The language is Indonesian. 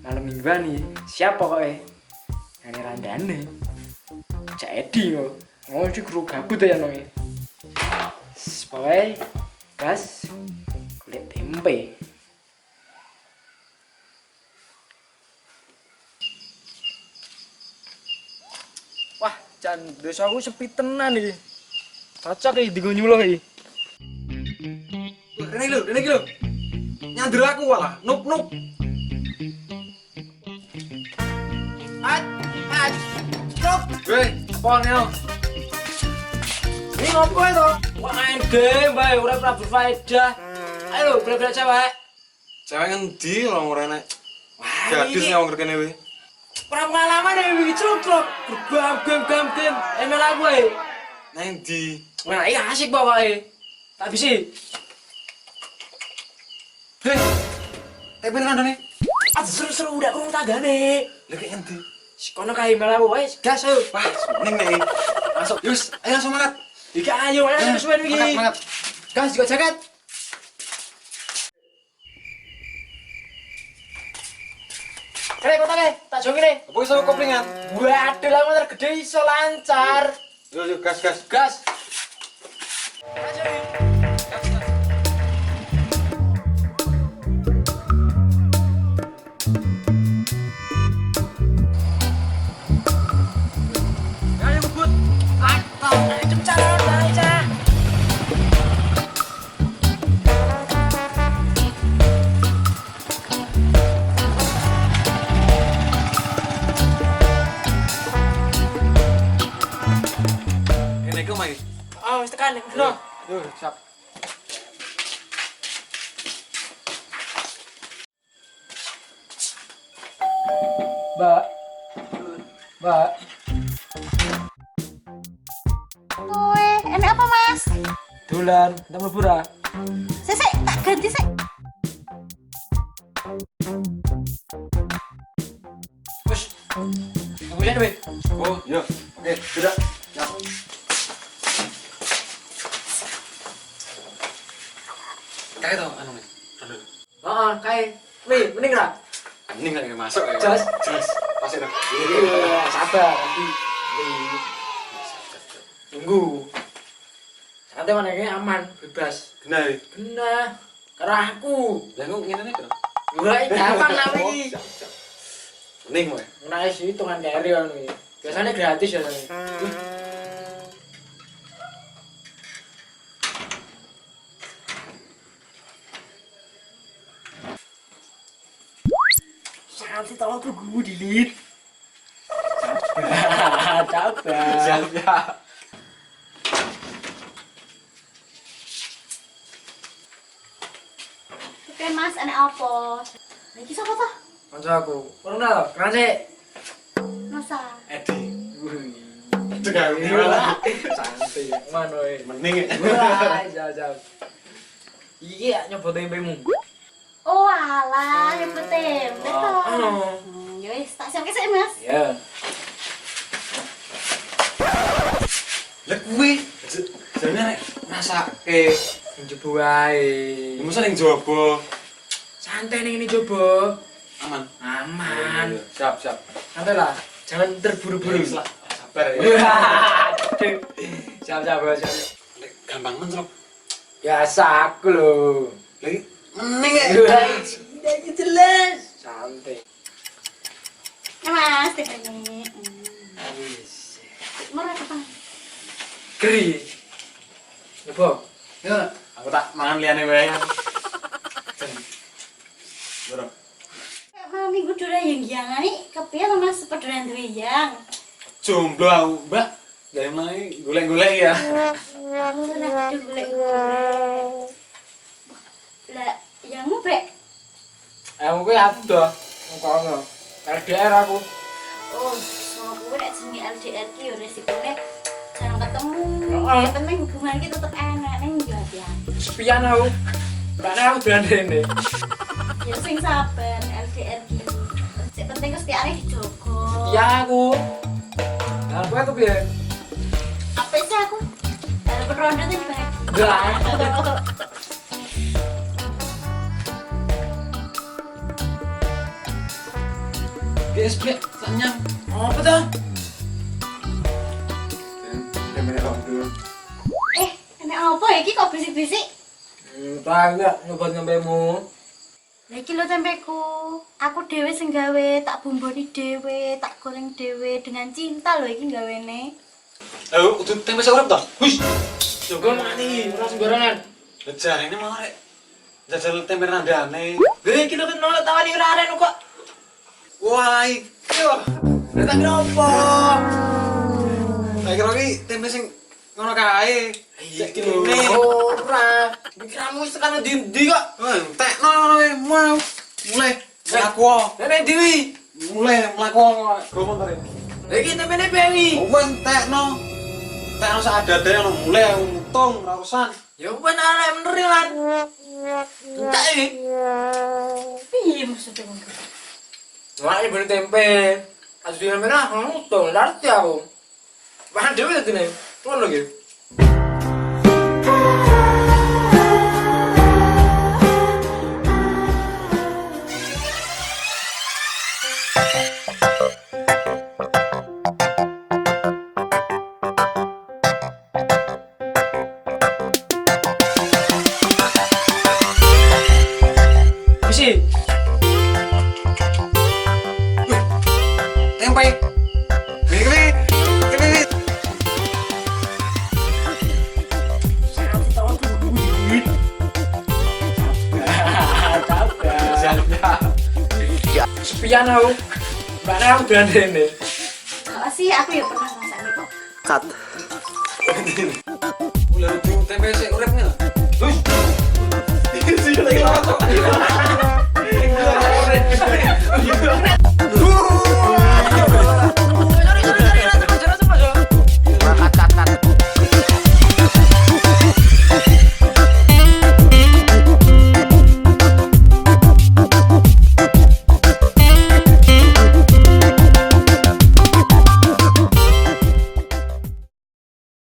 Malam mingguan nih, siapa kok Yang randane Cak Edi kok. Mau sih guru gabut ya nongi. Pokoknya gas kulit tempe. Wah, Chan, desa aku sepi tenan iki. Cocok iki digo nyuluh iki. Rene iki lho. Nyandur aku walah, nup. Nup. Weh, pon yo. Ini ngopo itu? Wah, main game bae, ora berfaedah. Ayo, bela-bela cewek. Cewek ngendi lho Rene? Gadis nek wong kene weh. Ora pengalaman ya iki cukup. Game. Emel aku e. Nang ndi? Wah, iya asik pokoke. Tak bisi. Heh. Tepen kandane. Ah, seru-seru udah kurang tanggane. Lha kek ngendi? Kono kae emel aku, wes gas ayo. Wah, ning nek. Masuk. Yus, ayo semangat. Iki ayo, ayo kesuwen iki. Semangat. Gas juga jaket. Kota ke, tak jongi nih. Apa iso koplingan? Waduh lah motor gede iso lancar. Yo gas. Gas. Maju. Ayo ngebut. Atau cepet aja. Rene ku mai. Oh, wis tekan nek ngono. Yo, siap. Mbak. Kowe, enek apa Mas? Dolan, kita mlebu ra? Sik, tak ganti sik. Wes. Tunggu aja, Be. Oh, yo. Oke, sudah. Siap. Kayak to anu nih. Heeh, kae. Nih, mending ra? Ning nek masuk ya. Jas. Pas itu. Iya, sabar nanti. Tunggu. Santai mana ini aman, bebas. Genah. Kena. Karena aku. Lah kok ngene nek. Mulai gampang lah iki. Ning wae. Menaik sih hitungan carry kan iki. Biasanya gratis ya. Santai tolong tuh gue delete. Sabar. Siap. Oke Mas, enek apa? Iki sapa toh? Kanca aku. Ronal, keren sih. Masa? Edi. Wih. Tegar. Santai. Mana weh? Mending. Wah, jauh. Iya, nyoba tempemu. Oh alah, nyebut tempe toh. Oh. Ya wis, tak siapke sik Mas. Ya. Lah kuwi jane nek masake Coba wae. masa ning jaba. Santai ning ini coba. Aman. Aman. Siap. Santai lah. Jangan terburu-buru. Lah, sabar ya. Siap. Nek gampang mencrop. Biasa aku loh. Lagi mending ya. Udah jelas. Santai. Ya Mas, tempene. Wis. Merah apa? Keri. Coba. Ya, aku tak mangan liyane wae. Bro. Malam minggu dulu yang nih, kepiye to Mas sepedoran duwe yang. Jomblo aku, Mbak. Gawe mlae golek-golek ya. Nah, golek. Lah, yang ngubek. Aku kuwi adoh. Ngono. LDR aku. Oh, sama gue nek jenenge LDR ki yo resikone jarang ketemu. Heeh. Ya penting hubungan ki tetep enak ning yo hati-hati. Sepian aku. Karena aku dolan rene. Ya sing sabar LDR ki. Cek penting kesetiaannya dijogo. Iya aku. Nah, kowe kepiye? Apa sih aku? Dalam ronde tadi banget. Enggak. Guys, Pi, tanya. Apa tuh? Tempe rondo. Enak apa ya iki kok bisik-bisik? Tanya nyoba nyambemu. Lah iki lho tempeku. Aku dhewe sing gawe, tak bumboni dhewe, tak goreng dhewe dengan cinta lho iki gawene. Ayo, kudu tempe saurep ta? Wis. Coba mati, ora sembarangan. Jarene malah rek. Jajal tempe randane. Lha iki lho kan nolak tawani ora aren kok. Wah, iki lho. Tak kira apa? Tak kira iki tempe sing ngono kae. Iki lho. Ora. Pikiranmu wis tekan ndi kok? Tekno ngono wae, mau. Mulai mlaku. Nek Dewi. Mulai mlaku go montore. Lha iki tempene Dewi. Wong tekno. Tekno sadade ono mulai untung ora urusan. Ya ben arek bener lan. Tak iki. Piye maksudnya ngono? Wah, ini bener tempe. Asli merah, untung, ngerti aku. Bahan Dewi tadi nih. Tuan lagi. Misi. Tempe. Ini. Sepian aku. Mbaknya aku gandene. Kok sih aku ya pernah rasane kok. Cut. Mulai tempe sik urip ngene. Wis. Iki sing lagi lawak kok.